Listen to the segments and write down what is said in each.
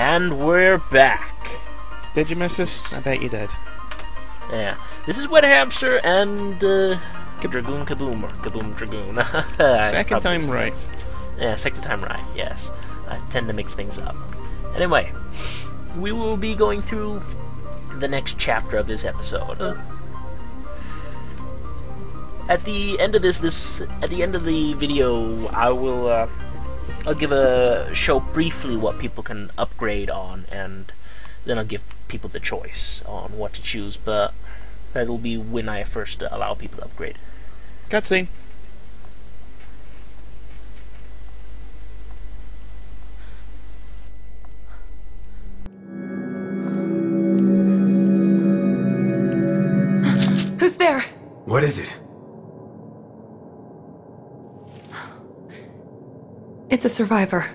And we're back. Did you miss this? I bet you did. Yeah. This is Wet Hamster and Dragoon Kaboom, or Kaboom Dragoon. Second time right. Yeah, second time right, yes. I tend to mix things up. Anyway, we will be going through the next chapter of this episode. At the end of at the end of the video, I'll give show briefly what people can upgrade on, and then I'll give people the choice on what to choose, but that'll be when I first allow people to upgrade. Cutscene. Who's there? What is it? It's a survivor.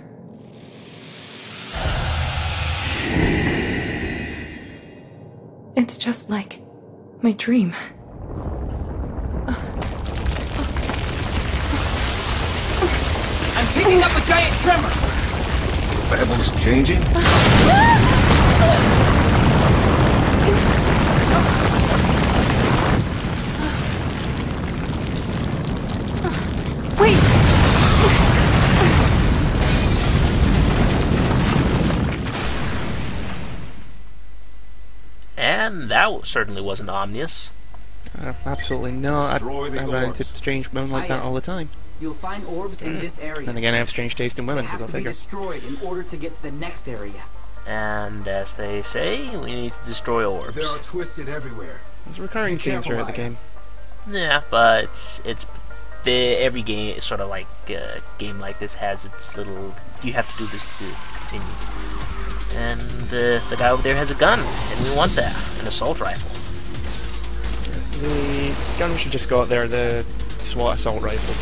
It's just like my dream. I'm picking up a giant tremor! The Babel's changing? Wait! And that certainly wasn't ominous. Absolutely not. Destroy the I run into orbs. strange women like that all the time. You'll find orbs in this area. And again, I have strange taste in They women, so have go to be figure. destroyed in order to get to the next area. And as they say, we need to destroy orbs. They are twisted everywhere. There's a recurring Be theme careful, throughout the Ryan. game. Yeah, but every game, sort of like a game like this, has its little. You have to do this to continue. And the guy over there has a gun, and we want that, an assault rifle. The gun we should just got there, the SWAT assault rifle.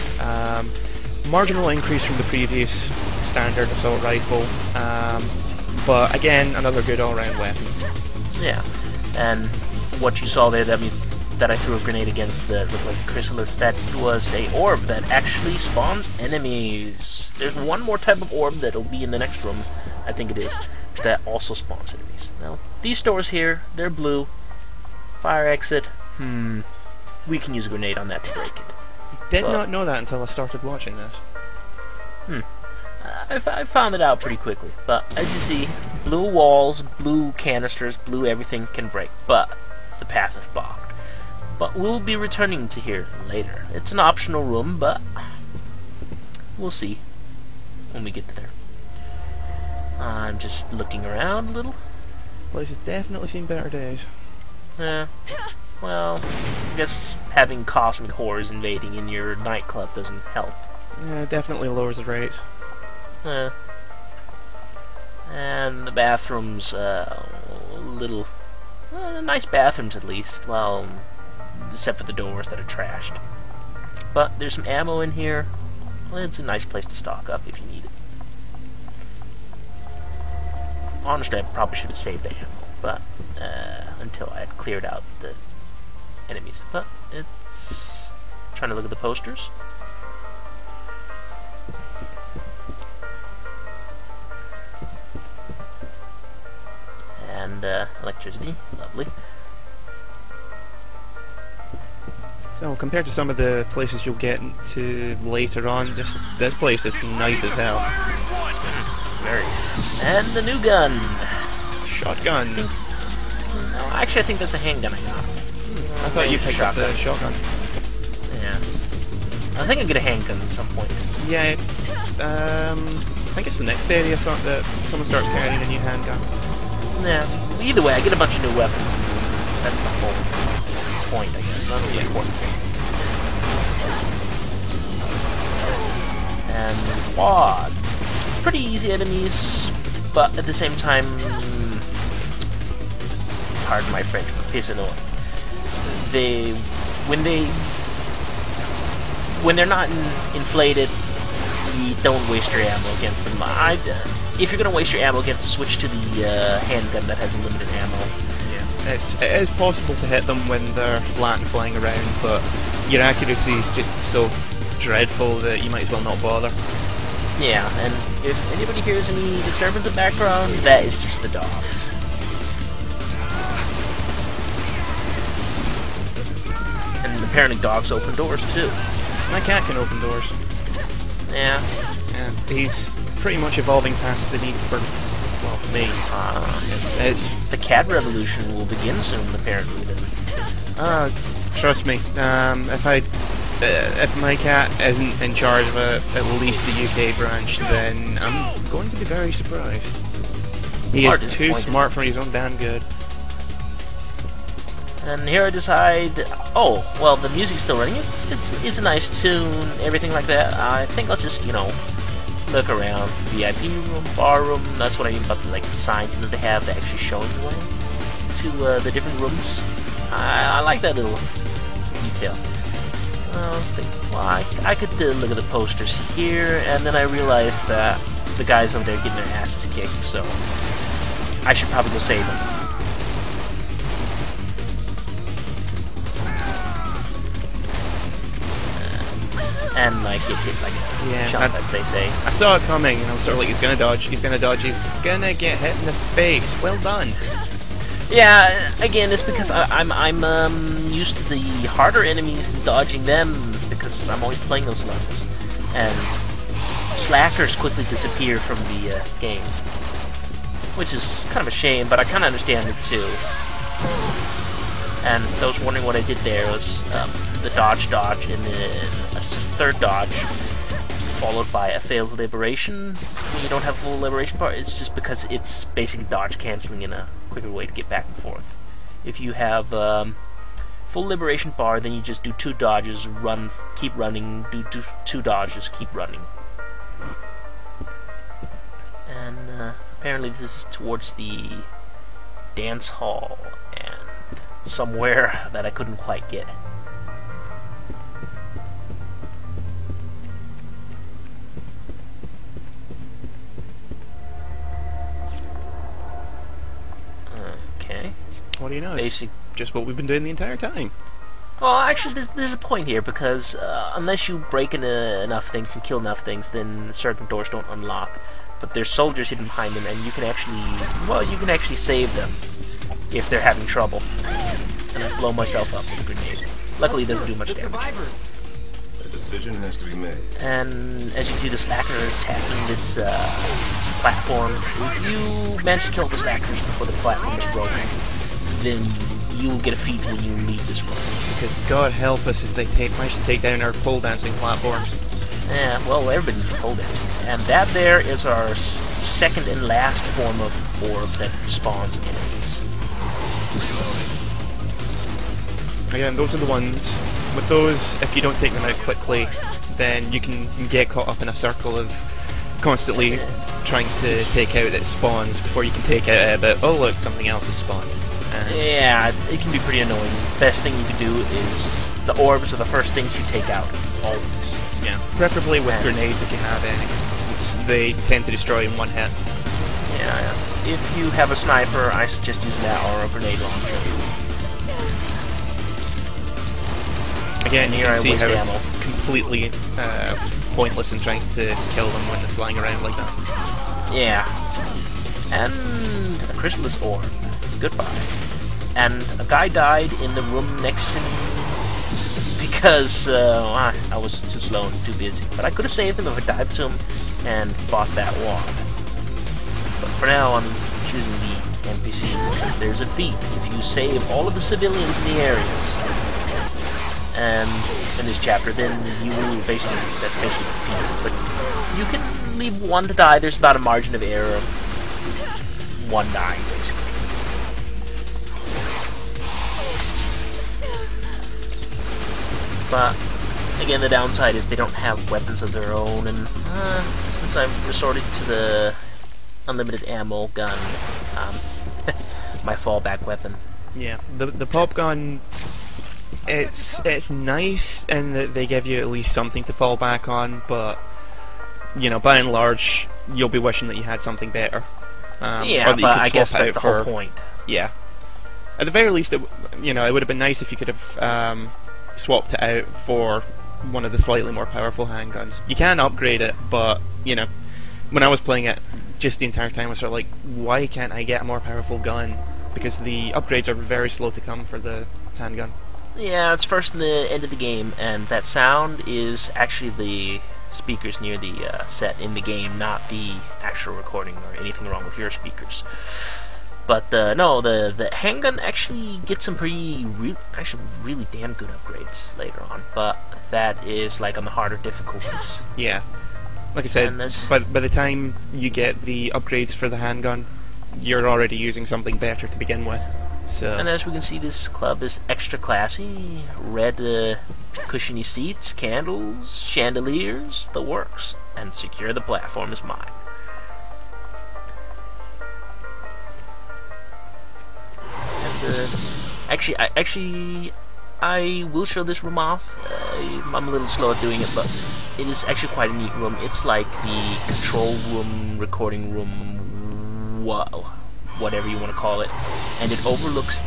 Marginal increase from the previous standard assault rifle, but again, another good all-round weapon. Yeah, and what you saw there, that means that I threw a grenade against the looked like chrysalis. That was a orb that actually spawns enemies. There's one more type of orb that'll be in the next room, I think it is, that also spawns enemies. Now, these doors here, they're blue. Fire exit. We can use a grenade on that to break it. Did not know that until I started watching this. I found it out pretty quickly, but as you see, blue walls, blue canisters, blue everything can break, but the path is blocked. But we'll be returning to here later. It's an optional room, but we'll see when we get there. I'm just looking around a little. Place has definitely seen better days. Well, I guess having cosmic horrors invading in your nightclub doesn't help. Yeah, definitely lowers the rates. And the bathrooms, nice bathrooms at least, well, except for the doors that are trashed. But there's some ammo in here. Well, it's a nice place to stock up if you need it. Honestly, I probably should have saved the ammo, but until I had cleared out the enemies. But it's trying to look at the posters. And electricity, lovely. So, compared to some of the places you'll get to later on, this place is nice as hell. Very. And the new gun. Shotgun. No, actually, I think that's a handgun I got. I thought you picked up the shotgun. Yeah. I think I'll get a handgun at some point. Yeah, I think it's the next area that someone starts carrying a new handgun. Yeah. Either way, I get a bunch of new weapons. That's the whole point, I guess. Not the important thing. And quads. Pretty easy enemies, but at the same time, pardon my French, but piss annoying. When they're not inflated, you don't waste your ammo against them. If you're gonna waste your ammo against, switch to the handgun that has limited ammo. Yeah, it is possible to hit them when they're flat and flying around, but your accuracy is just so dreadful that you might as well not bother. Yeah, and if anybody hears any disturbance in the background, that is just the dogs. And apparently dogs open doors too. My cat can open doors. Yeah. And he's pretty much evolving past the need for, well, me. It's The cat revolution will begin soon, apparently. Then. trust me. If my cat isn't in charge of at least the UK branch, then I'm going to be very surprised. He Or is too disappointed. smart for his own damn good. And here I decide, oh, well, the music's still running. It's a nice tune, everything like that. I think I'll just, look around. VIP room, bar room. That's what I mean about the signs that they have that actually showing the way to the different rooms. I like that little detail. I was thinking, well, I could look at the posters here, and then I realized that the guys over there getting their asses kicked, so I should probably go save them. And get hit like a jump, as they say. I saw it coming, and I was sort of like, he's gonna dodge, he's gonna get hit in the face. Well done. Yeah, again, it's because I'm used to the harder enemies and dodging them because I'm always playing those levels, and slackers quickly disappear from the game, which is kind of a shame, but I kind of understand it too. And those wondering what I did there was the dodge, and then a third dodge, followed by a failed liberation. When you don't have a full liberation bar, it's just because it's basically dodge canceling in a quicker way to get back and forth. If you have full liberation bar, then you just do 2 dodges, keep running, do 2 dodges, keep running. And apparently this is towards the dance hall and somewhere that I couldn't quite get. Okay. What do you know? It's just what we've been doing the entire time. Well, actually, there's a point here, because unless you break enough things and kill enough things, then certain doors don't unlock. But there's soldiers hidden behind them, and you can actually save them if they're having trouble. And I blow myself up with a grenade. Luckily, it doesn't do much The damage. survivors. A decision has to be made. And as you can see, the slacker is attacking this platform. If you manage to kill the slackers before the platform is broken, then you will get a feat when you leave this room. Because God help us if they manage to take down our pole dancing platforms. Yeah, well, everybody needs a pole dancing. And that there is our second and last form of orb that spawns enemies. Again, those are the ones. With those, if you don't take them out quickly, then you can get caught up in a circle of constantly trying to take out its spawns before you can take out but oh look, something else has spawned. Yeah, it can be pretty annoying. Best thing you can do is the orbs are the first things you take out, always. Yeah, preferably with grenades if you have any, since they tend to destroy in one hit. Yeah. If you have a sniper, I suggest using that or a grenade launcher. Again, you can see how waste it's completely pointless in trying to kill them when they're flying around like that. Yeah. And a chrysalis orb. Goodbye. And a guy died in the room next to me because I was too slow and too busy. But I could have saved him if I dived to him and fought that wand. But for now, I'm choosing the NPC because there's a feat. If you save all of the civilians in the areas, and in this chapter, then you will basically, that's basically the feat. But you can leave one to die. There's about a margin of error of 1 dying, basically. But again, the downside is they don't have weapons of their own, and since I've resorted to the unlimited ammo gun, my fallback weapon. Yeah, the pop gun, it's nice in that they give you at least something to fall back on, but you know, by and large, you'll be wishing that you had something better. Yeah, or that you but could I guess swap that's out the for, whole point. Yeah. At the very least, it would have been nice if you could have swapped it out for one of the slightly more powerful handguns. You can upgrade it, but, you know, when I was playing it, just the entire time I was sort of like, why can't I get a more powerful gun? Because the upgrades are very slow to come for the handgun. Yeah, it's first in the end of the game, and that sound is actually the speakers near the set in the game, not the actual recording or anything wrong with your speakers. But no, the handgun actually gets some actually really damn good upgrades later on. But that is like on the harder difficulties. Yeah. Like I said, by the time you get the upgrades for the handgun, you're already using something better to begin with. So. And as we can see, this club is extra classy. Red cushiony seats, candles, chandeliers, the works. And secure the platform is mine. And I will show this room off. I'm a little slow at doing it, but it is actually quite a neat room. It's like the control room, recording room, whatever you want to call it, and it overlooks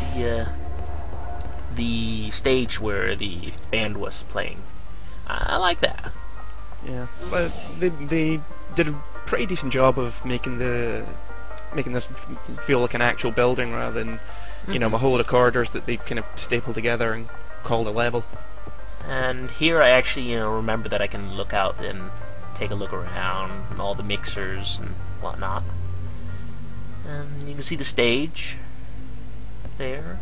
the stage where the band was playing. I like that. Yeah, but they did a pretty decent job of making this feel like an actual building rather than you know, a whole lot of corridors that they kind of staple together and call a level. And here I actually, remember that I can look out and take a look around and all the mixers and whatnot. And you can see the stage there.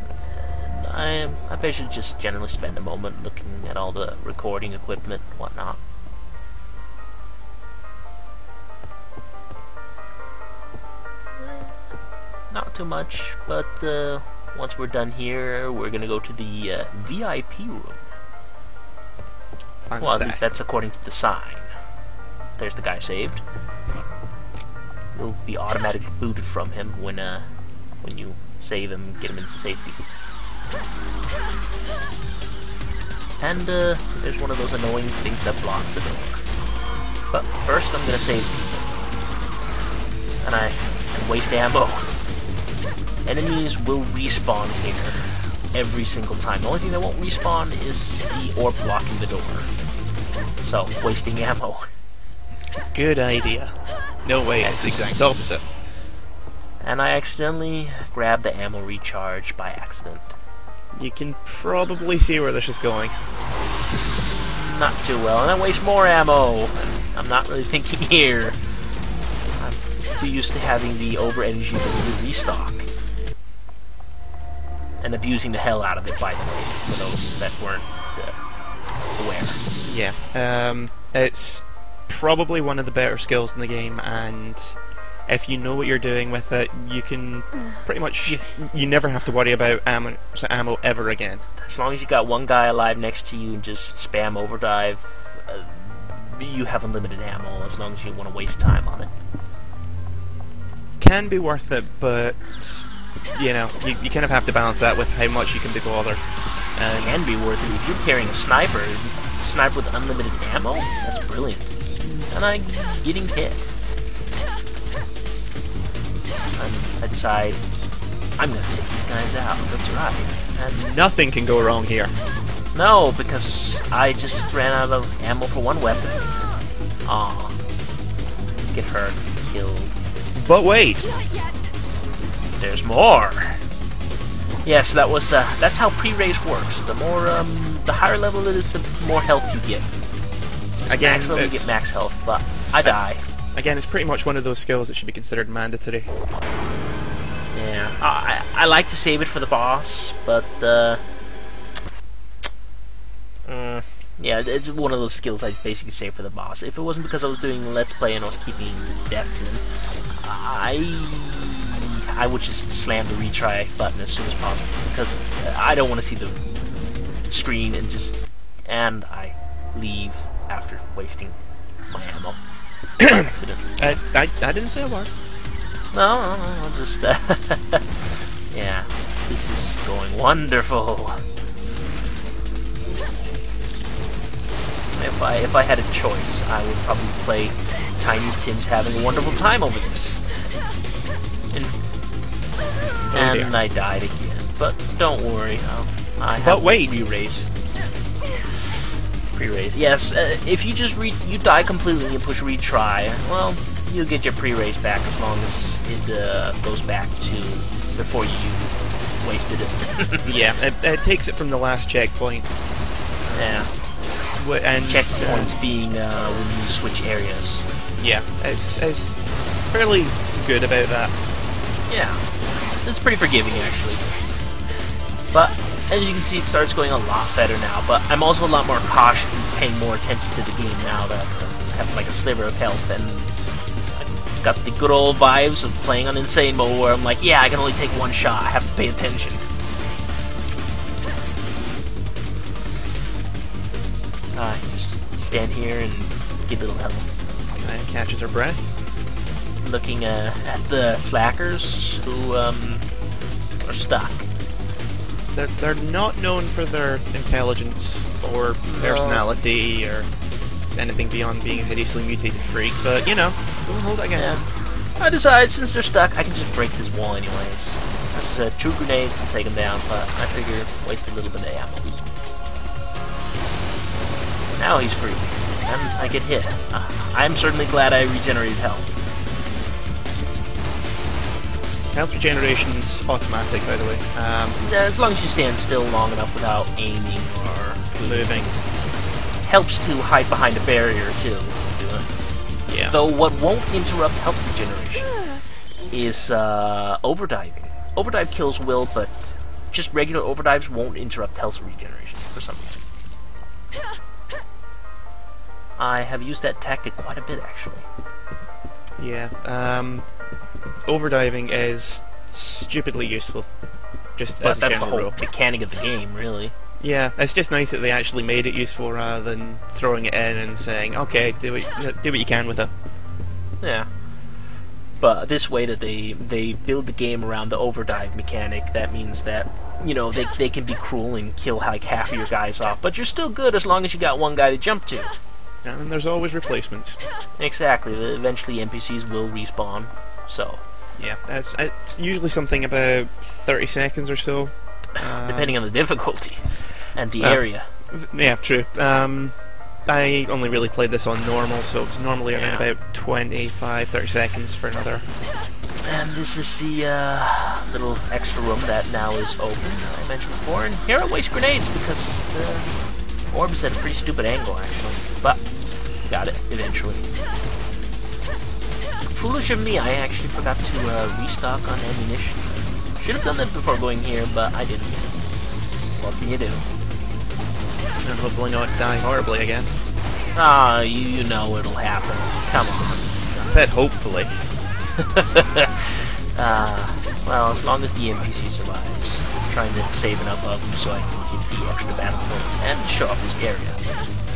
And I bet I should just generally spend a moment looking at all the recording equipment and whatnot. Not too much, but once we're done here, we're gonna go to the VIP room. Well, at least that's according to the sign. There's the guy saved. You'll be automatically booted from him when you save him, get him into safety. And there's one of those annoying things that blocks the door. But first, I'm gonna save people, and waste ammo. Enemies will respawn here every single time. The only thing that won't respawn is the orb blocking the door. So, wasting ammo. Good idea. No way, it's the exact opposite. And I accidentally grabbed the ammo recharge by accident. You can probably see where this is going. Not too well, and I waste more ammo. I'm not really thinking here. I'm too used to having the over energy to restock. And abusing the hell out of it, by the way, for those that weren't aware. Yeah, it's probably one of the better skills in the game, and if you know what you're doing with it, you can pretty much, you never have to worry about ammo ever again. As long as you got one guy alive next to you and just spam overdrive, you have unlimited ammo as long as you want to waste time on it. Can be worth it, but you know, you kind of have to balance that with how much you can be bothered. It can be worth it if you're carrying a sniper with unlimited ammo. That's brilliant. And I'm getting hit. I decide I'm gonna take these guys out. That's right. And nothing can go wrong here. No, because I just ran out of ammo for one weapon. Aw. Get hurt. Killed. But wait! There's more! Yes, that was, that's how pre-raise works. The more, the higher level it is, the more health you get. Again, maximum you get max health, but I die. Again, it's pretty much one of those skills that should be considered mandatory. Yeah, I like to save it for the boss, but, yeah, it's one of those skills I basically save for the boss. If it wasn't because I was doing Let's Play and I was keeping deaths in, I would just slam the retry button as soon as possible, because I don't want to see the screen and I leave after wasting my ammo. Accident. I didn't say a word. No, just, yeah, this is going wonderful. If I had a choice, I would probably play Tiny Tim's Having a Wonderful Time over this. And I died again. But don't worry, I have re-raise. Pre-race. Yes, if you just you die completely and you push retry, well, you'll get your pre-race back as long as it goes back to before you wasted it. Yeah, it takes it from the last checkpoint. Yeah. And Checkpoints being when you switch areas. yeah, it's fairly good about that. Yeah. It's pretty forgiving, actually. But, as you can see, it starts going a lot better now, but I'm also a lot more cautious and paying more attention to the game now that I have like a sliver of health, and I've got the good old vibes of playing on Insane Mode where I'm like, yeah, I can only take one shot, I have to pay attention. Just stand here and get a little health. And catches her breath. Looking at the slackers who are stuck. They're not known for their intelligence or personality or anything beyond being a hideously mutated freak, but you know, we'll hold it against them. I decided since they're stuck, I can just break this wall anyways. This is 2 grenades to take them down, but I figure waste a little bit of ammo. Now he's free, and I get hit. I'm certainly glad I regenerated health. Health regeneration's automatic, by the way. As long as you stand still long enough without aiming or Moving. helps to hide behind a barrier too. Do it. Yeah. Though what won't interrupt health regeneration is overdiving. Overdrive kills will, but just regular overdives won't interrupt health regeneration for some reason. I have used that tactic quite a bit, actually. Yeah. Overdiving is stupidly useful. Just But as a that's the general whole rule. mechanic of the game, really. Yeah, it's just nice that they actually made it useful rather than throwing it in and saying, okay, do what you can with it. Yeah. But this way that they build the game around the overdive mechanic, that means that, you know, they can be cruel and kill like half of your guys off, but you're still good as long as you got one guy to jump to. And there's always replacements. Exactly. Eventually NPCs will respawn, so... Yeah, it's usually something about 30 seconds or so. Depending on the difficulty and the area. Yeah, true. I only really played this on normal, so it's normally around about 25-30 seconds for another. And this is the little extra room that now is open, I mentioned before. And here I waste grenades because the orb is at a pretty stupid angle, actually. But, got it, eventually. Foolish of me, I actually forgot to restock on ammunition. Should have done that before going here, but I didn't. What can you do? And hopefully not die horribly again. Ah, you know it'll happen. Come on. I said hopefully. Well, as long as the NPC survives. I'm trying to save enough of them so I can get the extra battle points and show off this area.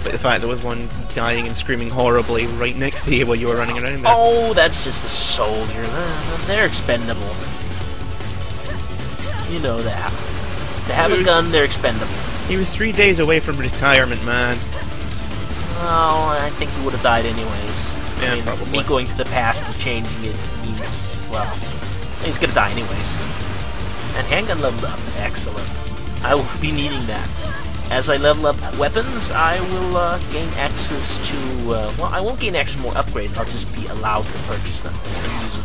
But the fact there was one dying and screaming horribly right next to you while you were running around there. Oh, that's just a soldier. They're expendable. You know that. They have a gun, they're expendable. He was 3 days away from retirement, man. Well, I think he would have died anyways. Yeah, I mean, probably. me going to the past and changing it means, well, he's gonna die anyways. And handgun leveled up. Excellent. I will be needing that. As I level up weapons, I will gain access to, well, I won't gain access to more upgrades, I'll just be allowed to purchase them and use them.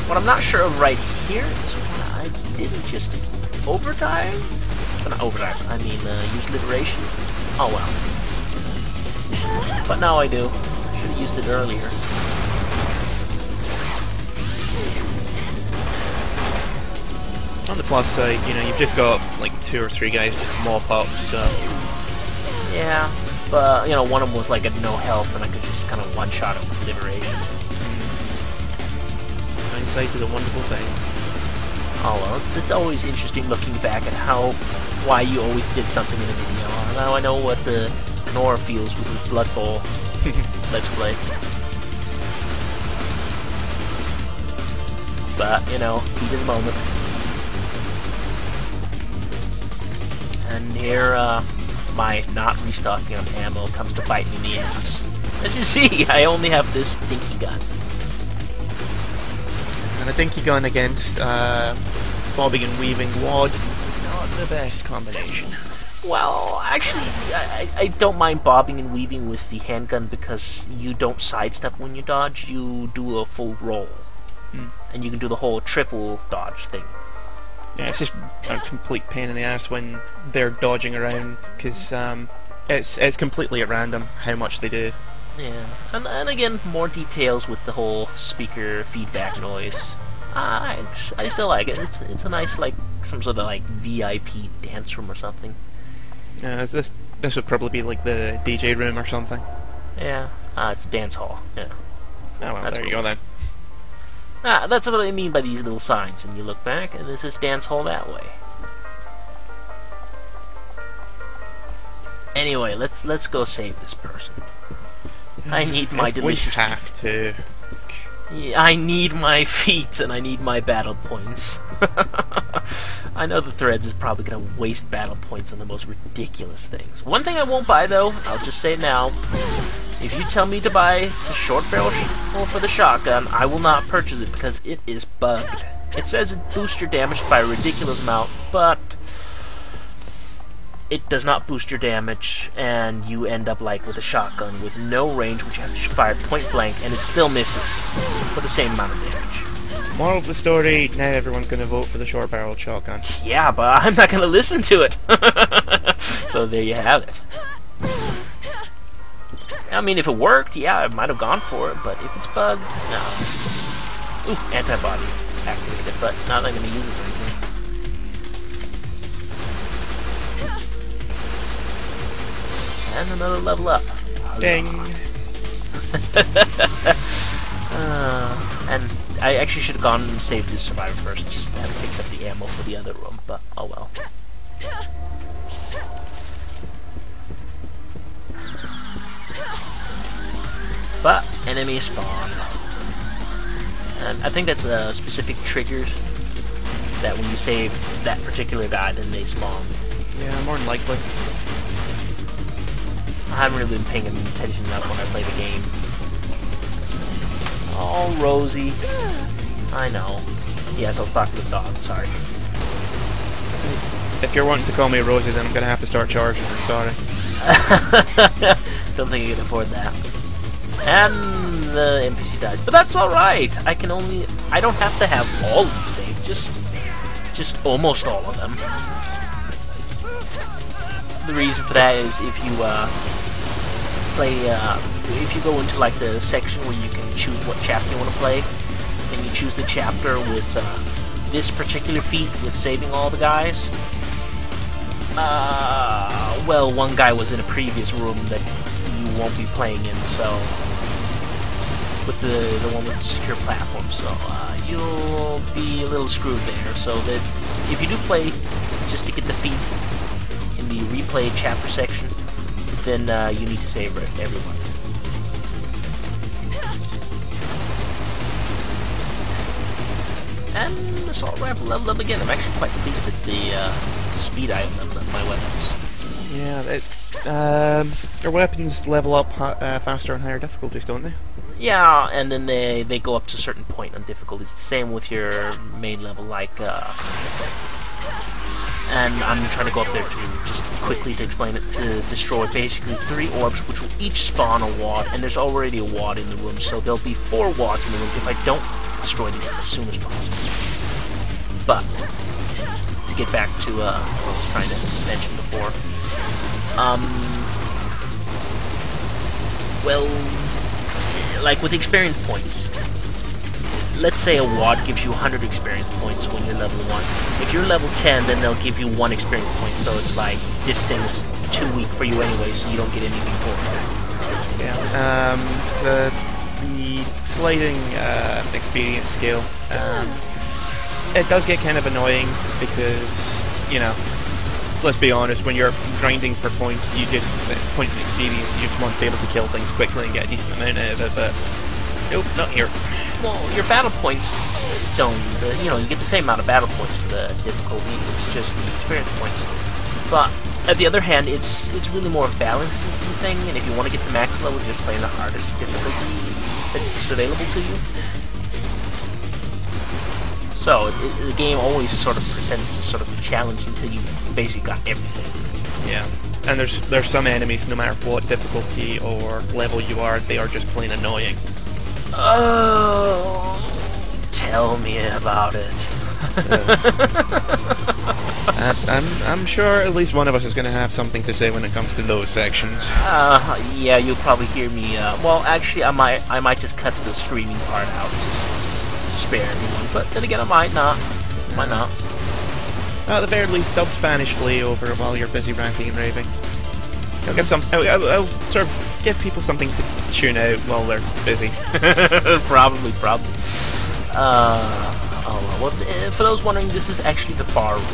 What I'm not sure of right here is when I didn't just overdrive? Not overdrive, I mean use liberation. Oh well. But now I do. I should have used it earlier. On the plus side, you know, you've just got like 2 or 3 guys just mop up, so... Yeah, but, you know, one of them was like at no health and I could just kind of one-shot it with liberation. Hindsight is a wonderful thing. Oh well, it's always interesting looking back at why you always did something in a video. Now I know what the Nora feels with his Blood Bowl Let's Play. But, you know, heat of the moment. And here, my not restocking of ammo comes to bite me in the ass. As you see, I only have this dinky gun. And a dinky gun against bobbing and weaving wad not the best combination. Well, actually, I don't mind bobbing and weaving with the handgun because you don't sidestep when you dodge, you do a full roll. And you can do the whole triple dodge thing. Yeah, it's just a complete pain in the ass when they're dodging around, because it's completely at random how much they do. Yeah, and again, more details with the whole speaker feedback noise. I still like it. It's a nice, like, some sort of like VIP dance room or something. This would probably be like the DJ room or something. Yeah, it's dance hall. Yeah. Oh well, That's there you cool. go then. That's what I mean by these little signs. And you look back, and this is dance hall that way. Anyway, let's go save this person. I need my If we delicious. have to. Yeah, I need my feet and I need my battle points. I know the Threads is probably going to waste battle points on the most ridiculous things. One thing I won't buy though, I'll just say it now, if you tell me to buy the short barrel for the shotgun, I will not purchase it because it is bugged. It says it boosts your damage by a ridiculous amount, but it does not boost your damage, and you end up like with a shotgun with no range, which you have to fire point blank, and it still misses for the same amount of damage. Moral of the story, now everyone's going to vote for the short barreled shotgun. Yeah, but I'm not going to listen to it. So there you have it. I mean, if it worked, yeah, I might have gone for it, but if it's bugged, no. Ooh, antibody activated, but not going to use it for anything. And another level up. Ding! And I actually should have gone and saved this survivor first, just to have picked up the ammo for the other room, but oh well. But enemy spawn. And I think that's a specific trigger that when you save that particular guy, then they spawn. Yeah, more than likely. I haven't really been paying attention enough when I play the game. Oh, Rosie. I know. Yes, I was talking to the dog, sorry. If you're wanting to call me Rosie, then I'm going to have to start charging. Sorry. Don't think I can afford that. And the NPC dies. But that's alright! I don't have to have all of them saved, just almost all of them. The reason for that is if you if you go into like the section where you can choose what chapter you want to play, and you choose the chapter with this particular feat with saving all the guys. Well, one guy was in a previous room that you won't be playing in, so with the one with the secure platform, so you'll be a little screwed there. So that if you do play just to get the feat in the replay chapter section, then you need to save everyone. And assault rifle leveled up again. I'm actually quite pleased at the speed I have leveled up my weapons. Yeah, their weapons level up faster on higher difficulties, don't they? Yeah, and then they go up to a certain point on difficulty. It's the same with your main level, like, and I'm trying to go up there to just quickly to explain it, to destroy basically 3 orbs, which will each spawn a wad, and there's already a wad in the room, so there'll be 4 wads in the room if I don't destroy these as soon as possible. But, to get back to what I was trying to mention before, well, like with experience points, let's say a wad gives you 100 experience points when you're level 1. If you're level 10, then they'll give you 1 experience point, so it's like, this thing's too weak for you anyway, so you don't get anything for it. Yeah, the sliding experience scale, it does get kind of annoying because, you know, let's be honest, when you're grinding for points, points of experience, you just want to be able to kill things quickly and get a decent amount out of it, but nope, not here. Well, your battle points don't, you know, you get the same amount of battle points for the difficulty, it's just the experience points. But, on the other hand, it's really more of a balancing thing, and if you want to get to max level, just play in the hardest difficulty that's available to you. So the game always sort of presents this sort of challenge until you basically got everything. Yeah. And there's some enemies, no matter what difficulty or level you are, they are just plain annoying. Oh, tell me about it. I'm sure at least one of us is going to have something to say when it comes to those sections. Yeah, you'll probably hear me. Well, actually, I might just cut the screaming part out, just spare everyone. But then again, I might not. Might not. At the very least, dub Spanish Glee over it while you're busy ranting and raving. I'll give I'll sort of give people something to tune out while they're busy. Probably. Well, for those wondering, this is actually the bar room.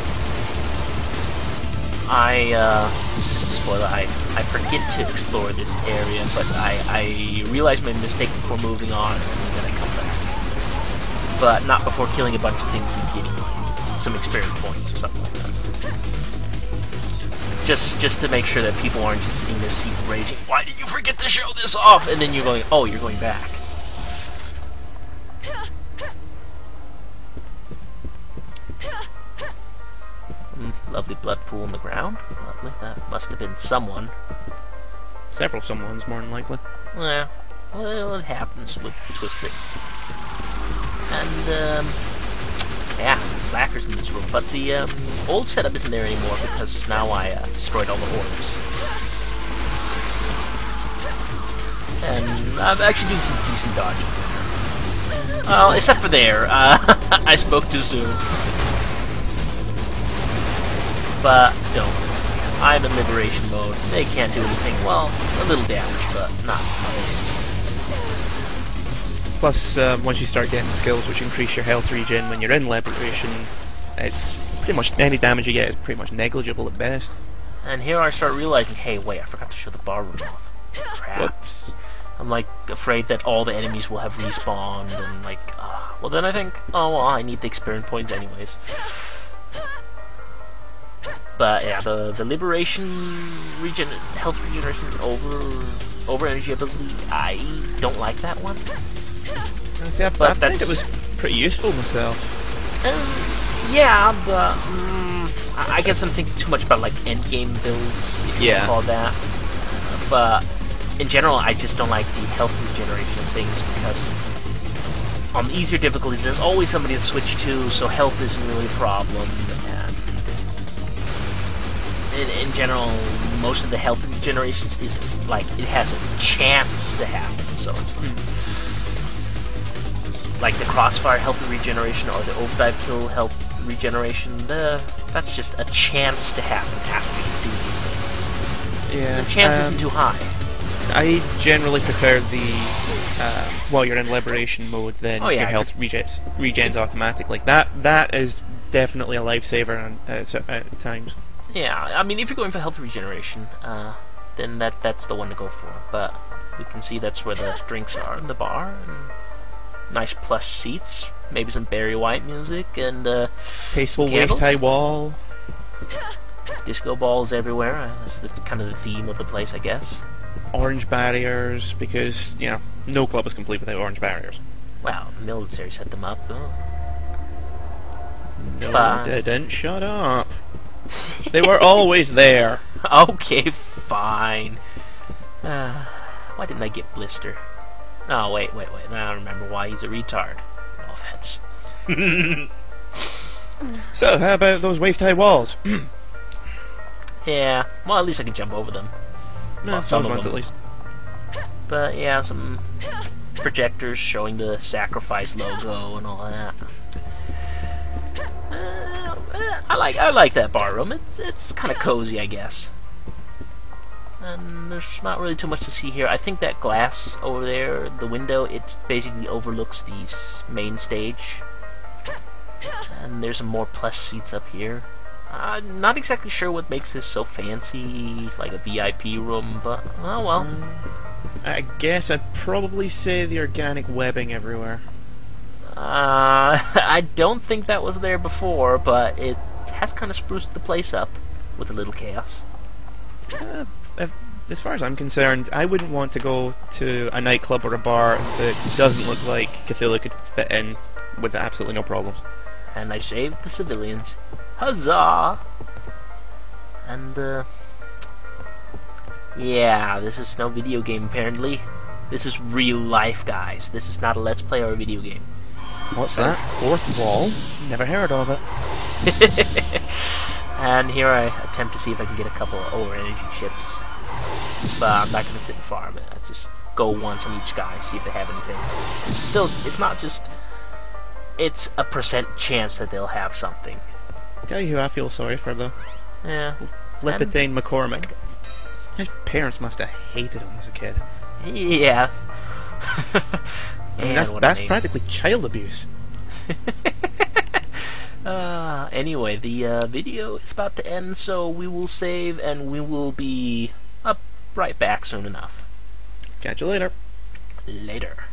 Just a spoiler, I forget to explore this area, but I realize my mistake before moving on, and then I come back. But not before killing a bunch of things and getting some experience points or something like that. Just to make sure that people aren't just sitting there seat raging, why did you forget to show this off? And then you're going, oh, you're going back. Lovely blood pool in the ground. Lovely. That must have been someone. Several someones, more than likely. Yeah. Well, it happens with Twisted. And, yeah, Lacquer's in this room. But the old setup isn't there anymore because now I destroyed all the orbs. And I'm actually doing some decent dodging. Well, except for there. I spoke too soon. But, you know, I'm in liberation mode. They can't do anything. Well, a little damage, but not much. Plus, once you start getting skills which increase your health regen when you're in liberation, it's pretty much any damage you get is pretty much negligible at best. And here I start realizing, hey, wait, I forgot to show the bar room off. Crap. Whoops. I'm like afraid that all the enemies will have respawned, and like, well then I think, oh well, I need the experience points anyways. But yeah, the liberation health regeneration over energy ability, I don't like that one. See, I think it was pretty useful myself. Yeah, but I guess I'm thinking too much about like endgame builds, if you call that. But in general, I just don't like the health regeneration things because on the easier difficulties, there's always somebody to switch to, so health isn't really a problem. In general, most of the health regenerations is like it has a chance to happen. So it's like the crossfire health regeneration or the overdrive kill health regeneration. That's just a chance to happen after you do these things. Yeah, the chance isn't too high. I generally prefer the while you're in liberation mode, then your health regens automatically. That is definitely a lifesaver at times. Yeah, I mean, if you're going for health regeneration, then that's the one to go for. But we can see that's where the drinks are in the bar, and nice plush seats, maybe some Barry White music, and tasteful waist-high wall. Disco balls everywhere. That's kind of the theme of the place, I guess. Orange barriers, because, you know, no club is complete without orange barriers. Well, the military set them up, though. No, they didn't. Shut up. They were always there. Okay, fine. Why didn't I get Blister? Oh, wait. Now I remember why he's a retard. No offense. So, how about those waist-high walls? Yeah, well, at least I can jump over them. No, some ones at least. But yeah, some projectors showing the Sacrifice logo and all that. I like that bar room. It's kind of cozy, I guess. And there's not really too much to see here. I think that glass over there, the window, it basically overlooks the main stage. And there's some more plush seats up here. I'm not exactly sure what makes this so fancy, like a VIP room, but oh well. I guess I'd probably say the organic webbing everywhere. I don't think that was there before, but it has kind of spruced the place up with a little chaos. As far as I'm concerned, I wouldn't want to go to a nightclub or a bar that doesn't look like Cthulhu could fit in with absolutely no problems. and I saved the civilians. Huzzah! And, yeah, this is no video game, apparently. This is real life, guys. This is not a Let's Play or a video game. What's that? Fourth wall? Never heard of it. And here I attempt to see if I can get a couple of over energy chips. But I'm not going to sit and farm it. I just go once on each guy, see if they have anything. Still, it's not just... It's a % chance that they'll have something. Tell you who I feel sorry for, though. Yeah. Lipitane McCormick. His parents must have hated him as a kid. Yeah. I mean, that's practically child abuse. Anyway, the video is about to end, so we will save, and we will be right back soon enough. Catch you later. Later.